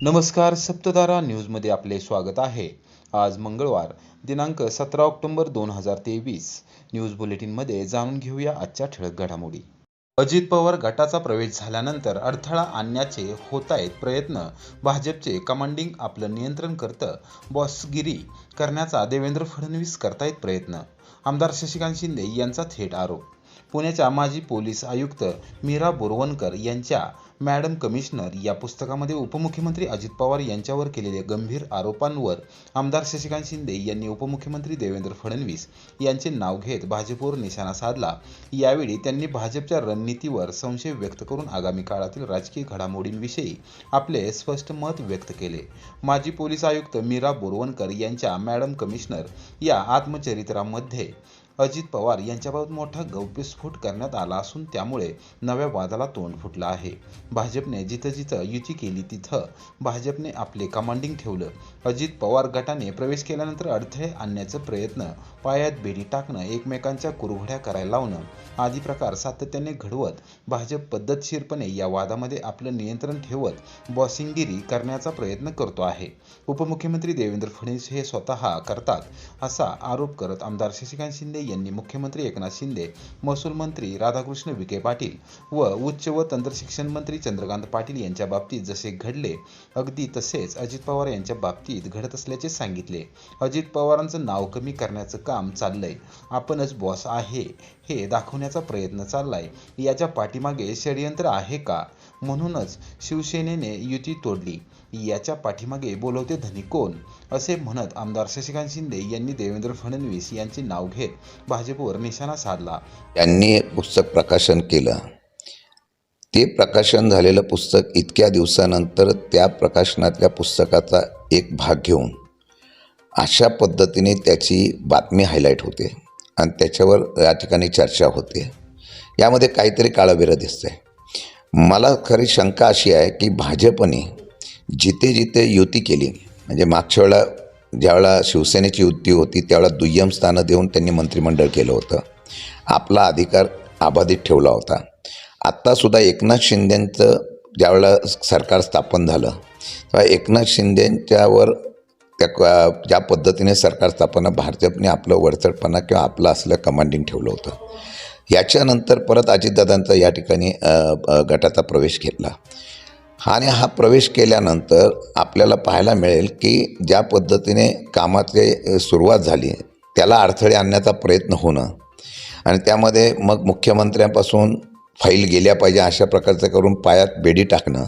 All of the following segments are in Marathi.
नमस्कार, सप्तधारा न्यूजमध्ये आपले स्वागत आहे. आज मंगळवार दिनांक 17 ऑक्टोबर 2023. न्यूज बुलेटिनमध्ये जाणून घेऊया आजच्या ठळक घडामोडी. अजित पवार गटाचा प्रवेश झाल्यानंतर अडथळा आणण्याचे होतायत प्रयत्न. भाजपचे कमांडिंग आपलं नियंत्रण करतं, बॉसगिरी करण्याचा देवेंद्र फडणवीस करतायत प्रयत्न. आमदार शशिकांत शिंदे यांचा थेट आरोप. पुण्याच्या माजी पोलीस आयुक्त मीरा बोरवणकर यांच्या मॅडम कमिशनर या पुस्तकामध्ये उपमुख्यमंत्री अजित पवार यांच्यावर केलेल्या गंभीर आरोपांवर आमदार शशिकांत शिंदे यांनी उपमुख्यमंत्री देवेंद्र फडणवीस यांचे नाव घेत भाजपवर निशाणा साधला. यावेळी त्यांनी भाजपच्या रणनीतीवर संशय व्यक्त करून आगामी काळातील राजकीय घडामोडींविषयी आपले स्पष्ट मत व्यक्त केले. माजी पोलीस आयुक्त मीरा बोरवणकर यांच्या मॅडम कमिशनर या आत्मचरित्रामध्ये अजित पवार यांच्याबाबत मोठा गौप्यस्फोट करण्यात आला असून त्यामुळे नव्या वादाला तोंड फुटलं आहे. भाजपने जिथं जिथं युती केली तिथं भाजपने आपले कमांडिंग ठेवलं. अजित पवार गटाने प्रवेश केल्यानंतर अडथळे आणण्याचा प्रयत्न, पायात बेडी टाकणं, एकमेकांच्या कुरघोड्या करायला लावणं आदी प्रकार सातत्याने घडवत भाजप पद्धतशीरपणे या वादामध्ये आपलं नियंत्रण ठेवत बॉसिंगगिरी करण्याचा प्रयत्न करतो आहे. उपमुख्यमंत्री देवेंद्र फडणवीस हे स्वतः करतात असा आरोप करत आमदार शशिकांत शिंदे यांनी मुख्यमंत्री एकनाथ शिंदे, महसूल मंत्री राधाकृष्ण विखे पाटील व उच्च व तंत्रशिक्षण मंत्री चंद्रकांत पाटील यांच्या बाबतीत जसे घडले अगदी तसेच अजित पवार यांच्या बाबतीत घडत असल्याचे सांगितले. अजित पवारांचं नाव कमी करण्याचं काम चाललंय. आपणच बॉस आहे हे दाखवण्याचा प्रयत्न चाललाय. याच्या पाठीमागे षडयंत्र आहे का? म्हणूनच शिवसेनेने युती तोडली. याच्या पाठीमागे बोलवते धनी कोण? असे म्हणत आमदार शशिकांत शिंदे यांनी देवेंद्र फडणवीस यांचे नाव घेत भाजपवर निशाणा साधला. त्यांनी पुस्तक प्रकाशन केलं. ते प्रकाशन झालेलं पुस्तक इतक्या दिवसानंतर त्या प्रकाशनातल्या पुस्तकाचा एक भाग घेऊन अशा पद्धतीने त्याची बातमी हायलाईट होते आणि त्याच्यावर या ठिकाणी चर्चा होते. यामध्ये काहीतरी काळबेरं दिसतंय. मला खरी शंका अशी आहे की भाजपने जिथे जिथे युती केली, म्हणजे मागच्या वेळेला ज्यावेळेला शिवसेनेची युती होती त्यावेळेला दुय्यम स्थानं देऊन त्यांनी मंत्रिमंडळ केलं होतं, आपला अधिकार अबाधित ठेवला होता. आत्तासुद्धा एकनाथ शिंदेंचं ज्यावेळेला सरकार स्थापन झालं तेव्हा एकनाथ शिंदेंच्यावर त्या ज्या पद्धतीने सरकार स्थापना भाजपने आपलं वरचढपणा किंवा आपलं असलं कमांडिंग ठेवलं होतं. याच्यानंतर परत अजितदादांचा या ठिकाणी गटाचा प्रवेश घेतला आणि हा प्रवेश केल्यानंतर आपल्याला पाहायला मिळेल की ज्या पद्धतीने कामाची सुरुवात झाली त्याला अडथळे आणण्याचा प्रयत्न होणं आणि त्यामध्ये मग मुख्यमंत्र्यांपासून फाईल गेल्या पाहिजे अशा प्रकारचं करून पायात बेडी टाकणं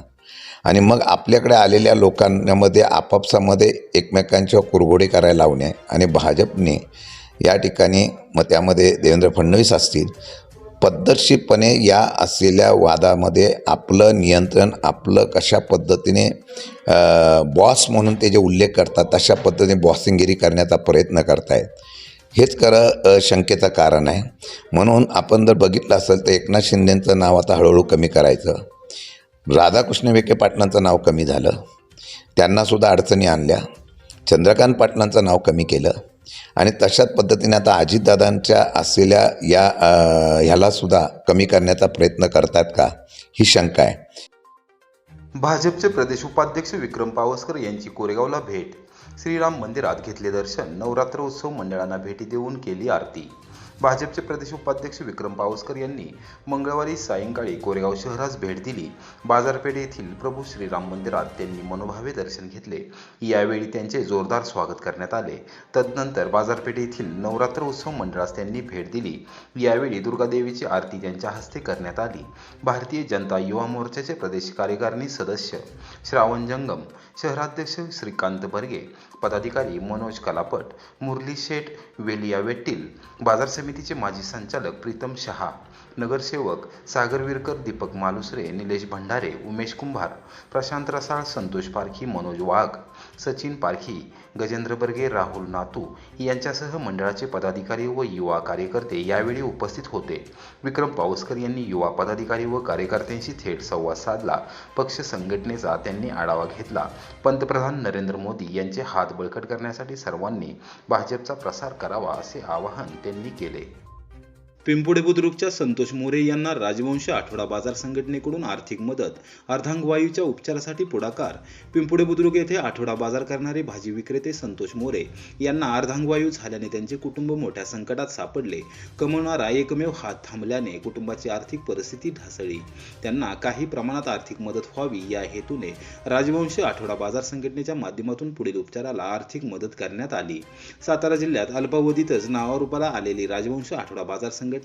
आणि मग आपल्याकडे आलेल्या लोकांमध्ये आपापसामध्ये एकमेकांच्या कुरघोडी करायला लावणे आणि भाजपने या ठिकाणी मग त्यामध्ये देवेंद्र फडणवीस असतील पद्धतशीरपणे या असलेल्या वादामध्ये आपलं नियंत्रण, आपलं कशा पद्धतीने बॉस म्हणून ते जे उल्लेख करतात तशा पद्धतीने बॉसिंगगिरी करण्याचा प्रयत्न करतायत. हेच खरं शंकेचं कारण आहे. म्हणून आपण जर बघितलं असेल तर एकनाथ शिंदेंचं नाव आता हळूहळू कमी करायचं, राधाकृष्ण विखे पाटलांचं नाव कमी झालं, त्यांनासुद्धा अडचणी आणल्या, चंद्रकांत पाटलांचं नाव कमी केलं आणि तशाच पद्धतीने आता अजितदादांच्या असलेल्या या ह्यालासुद्धा कमी करण्याचा प्रयत्न करतात का, ही शंका आहे. भाजपचे प्रदेश उपाध्यक्ष विक्रम पावसकर यांची कोरेगावला भेट. श्रीराम मंदिरात घेतले दर्शन. नवरात्र उत्सव मंडळांना भेटी देऊन केली आरती. भाजपचे प्रदेश उपाध्यक्ष विक्रम पावसकर यांनी मंगळवारी सायंकाळी कोरेगाव शहरास भेट दिली. बाजारपेठ येथील प्रभू श्रीराम मंदिरात त्यांनी मनोभावे दर्शन घेतले. यावेळी त्यांचे जोरदार स्वागत करण्यात आले. तदनंतर बाजारपेठ येथील नवरात्र उत्सव मंडळास त्यांनी भेट दिली. यावेळी दुर्गादेवीची आरती त्यांच्या हस्ते करण्यात आली. भारतीय जनता युवा मोर्चाचे प्रदेश कार्यकारिणी सदस्य श्रावण जंगम, शहराध्यक्ष श्रीकांत बर्गे, पदाधिकारी मनोज कलापट, मुरली शेठ वेलिया वेट्टील, बाजार समितीचे माजी संचालक प्रीतम शहा, नगरसेवक सागर विरकर, दीपक मालुसरे, निलेश भंडारे, उमेश कुंभार, प्रशांत रसाळ, संतोष पारखी, मनोज वाघ, सचिन पारखी, गजेंद्र बर्गे, राहुल नातू यांच्यासह मंडळाचे पदाधिकारी व युवा कार्यकर्ते यावेळी उपस्थित होते. विक्रम पावसकर यांनी युवा पदाधिकारी व कार्यकर्त्यांशी थेट संवाद साधला. पक्ष संघटनेचा त्यांनी आढावा घेतला. पंतप्रधान नरेंद्र मोदी यांचे हात बळकट करण्यासाठी सर्वांनी भाजपचा प्रसार करावा असे आवाहन त्यांनी केले. पिंपुडे बुद्रुकच्या संतोष मोरे यांना राजवंश आठवडा बाजार संघटनेकडून आर्थिक मदत. अर्धांगवायूच्या उपचारासाठी पुढाकार. पिंपुडे बुद्रुक येथे आठवडा बाजार करणारे भाजी विक्रेते संतोष मोरे यांना अर्धांगवायू झाल्याने त्यांचे कुटुंब मोठ्या संकटात सापडले. कमवणारा एकमेव हात थांबल्याने कुटुंबाची आर्थिक परिस्थिती ढासळली. त्यांना काही प्रमाणात आर्थिक मदत व्हावी या हेतूने राजवंश आठवडा बाजार संघटनेच्या माध्यमातून पुढील उपचाराला आर्थिक मदत करण्यात आली. सातारा जिल्ह्यात अल्पावधीतच नावारूपाला आलेली राजवंश आठवडा बाजार संघटना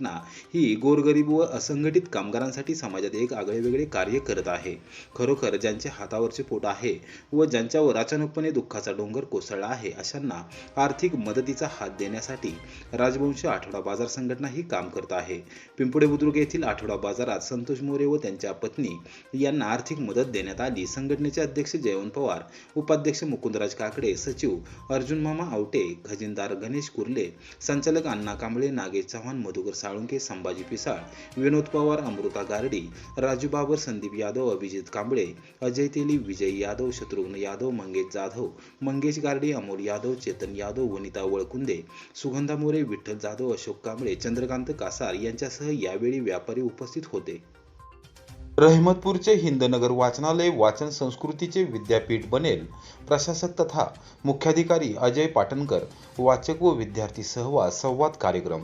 ही गोरगरीब व असंघटित कामगारांसाठी समाजात एक आगळेवेगळे कार्य करत आहे. खरोखर ज्यांच्या हातावरचे पोट आहे व ज्यांच्यावर अचानकपणे दुःखाचा डोंगर कोसळला आहे अशांना आर्थिक मदतीचा हात देण्यासाठी राजवंश आठवडा बाजार संघटना ही काम करत आहे. पिंपुडे बुद्रुक येथील आठवडा बाजारात संतोष मोरे व त्यांच्या पत्नी यांना आर्थिक मदत देण्यात आली. संघटनेचे अध्यक्ष जयवंत पवार, उपाध्यक्ष मुकुंदराज काकडे, सचिव अर्जुन मामा आवटे, खजिनदार गणेश कुर्ले, संचालक अण्णा कांबळे, नागेश चव्हाण, मधुकर साळुंके, संभाजी पिसाळ, विनोद पवार, अमृता गारडी, राजू बाबर, संदीप यादव, अभिजित कांबळे, अजय तेली, विजय यादव, शत्रुघ्न यादव, मंगेश जाधव, मंगेश गारडी, अमोल यादव, चेतन यादव, वनिता वळकुंदे, सुगंधा मोरे, विठ्ठल जाधव, अशोक कांबळे, चंद्रकांत कासार यांच्यासह यावेळी व्यापारी उपस्थित होते. रहमतपूरचे हिंदनगर वाचनालय वाचन संस्कृतीचे विद्यापीठ बनेल. प्रशासक तथा मुख्याधिकारी अजय पाटणकर, वाचक व विद्यार्थी संवाद कार्यक्रम.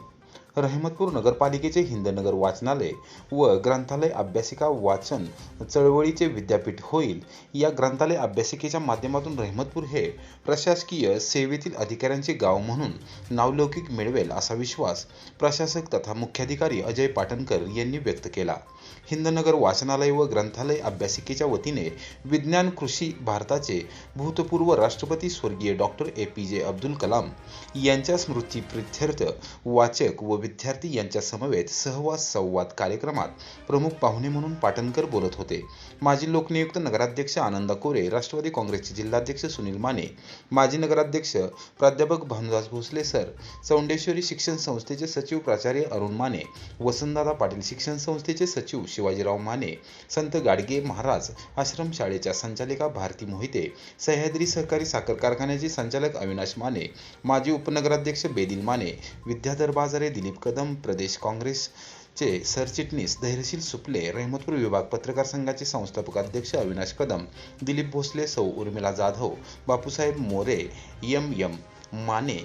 रहमतपूर नगरपालिकेचे हिंदनगर वाचनालय व ग्रंथालय अभ्यासिका वाचन चळवळीचे विद्यापीठ होईल. या ग्रंथालय अभ्यासिकेच्या माध्यमातून रहमतपूर हे प्रशासकीय सेवेतील अधिकाऱ्यांचे गाव म्हणून नावलौकिक मिळवेल असा विश्वास प्रशासक तथा मुख्याधिकारी अजय पाटणकर यांनी व्यक्त केला. हिंदनगर वाचनालय व ग्रंथालय अभ्यासिकेच्या वतीने विज्ञान कृषी भारताचे भूतपूर्व राष्ट्रपती स्वर्गीय डॉक्टर APJ अब्दुल कलाम यांच्या स्मृतिप्रित्यर्थ वाचक व विद्यार्थी यांच्या समवेत संवाद कार्यक्रमात प्रमुख पाहुणे म्हणून पाटणकर बोलत होते. माजी लोकनियुक्त नगराध्यक्ष आनंदा कोरे, राष्ट्रवादी काँग्रेसचे जिल्हाध्यक्ष सुनील माने, माजी नगराध्यक्ष प्राध्यापक भानुदास भोसले सर, चौंडेश्वरी शिक्षण संस्थेचे सचिव प्राचार्य अरुण माने, वसंतदादा पाटील शिक्षण संस्थेचे सचिव शिवाजीराव माने, संत गाडगे महाराज आश्रम शाळेच्या संचालिका भारती मोहिते, सह्याद्री सहकारी साखर कारखान्याचे संचालक अविनाश माने, माजी उपनगराध्यक्ष बेदिल माने, विद्याधर बाजारे, दिलीप कदम, प्रदेश काँग्रेसचे सरचिटणीस धैर्यशील सुपले, रहमतपूर विभाग पत्रकार संघाचे संस्थापक अध्यक्ष अविनाश कदम, दिलीप भोसले, सौ उर्मिला जाधव, बापूसाहेब मोरे, MM माने,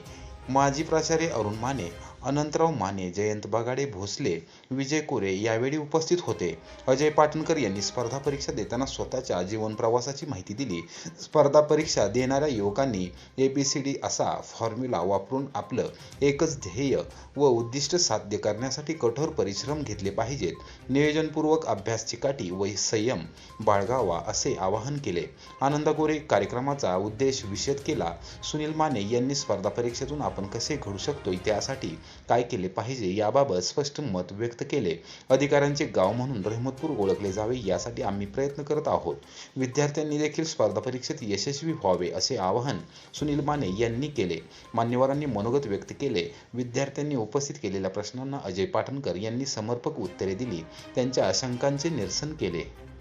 माजी प्राचार्य अरुण माने, अनंतराव माने, जयंत बगाडे, भोसले, विजय कोरे यावेळी उपस्थित होते. अजय पाटणकर यांनी स्पर्धा परीक्षा देताना स्वतःच्या जीवन प्रवासाची माहिती दिली. स्पर्धा परीक्षा देणाऱ्या युवकांनी ABCD असा फॉर्म्युला वापरून आपलं एकच ध्येय व उद्दिष्ट साध्य करण्यासाठी कठोर परिश्रम घेतले पाहिजेत. नियोजनपूर्वक अभ्यास चिकाटी व संयम बाळगावा असे आवाहन केले. आनंदा कोरे कार्यक्रमाचा उद्देश विशद केला. सुनील माने यांनी स्पर्धा परीक्षेतून आपण कसे घडू शकतो त्यासाठी काय केले पाहिजे याबाबत स्पष्ट मत व्यक्त केले. अधिकाऱ्यांचे गाव म्हणून रहमतपूर ओळखले जावे यासाठी आम्ही प्रयत्न करत आहोत. विद्यार्थ्यांनी देखील स्पर्धा परीक्षेत यशस्वी व्हावे असे आवाहन सुनील माने यांनी केले. मान्यवरांनी मनोगत व्यक्त केले. विद्यार्थ्यांनी उपस्थित केलेल्या प्रश्नांना अजय पाटणकर यांनी समर्पक उत्तरे दिली. त्यांच्या शंकांचे निरसन केले.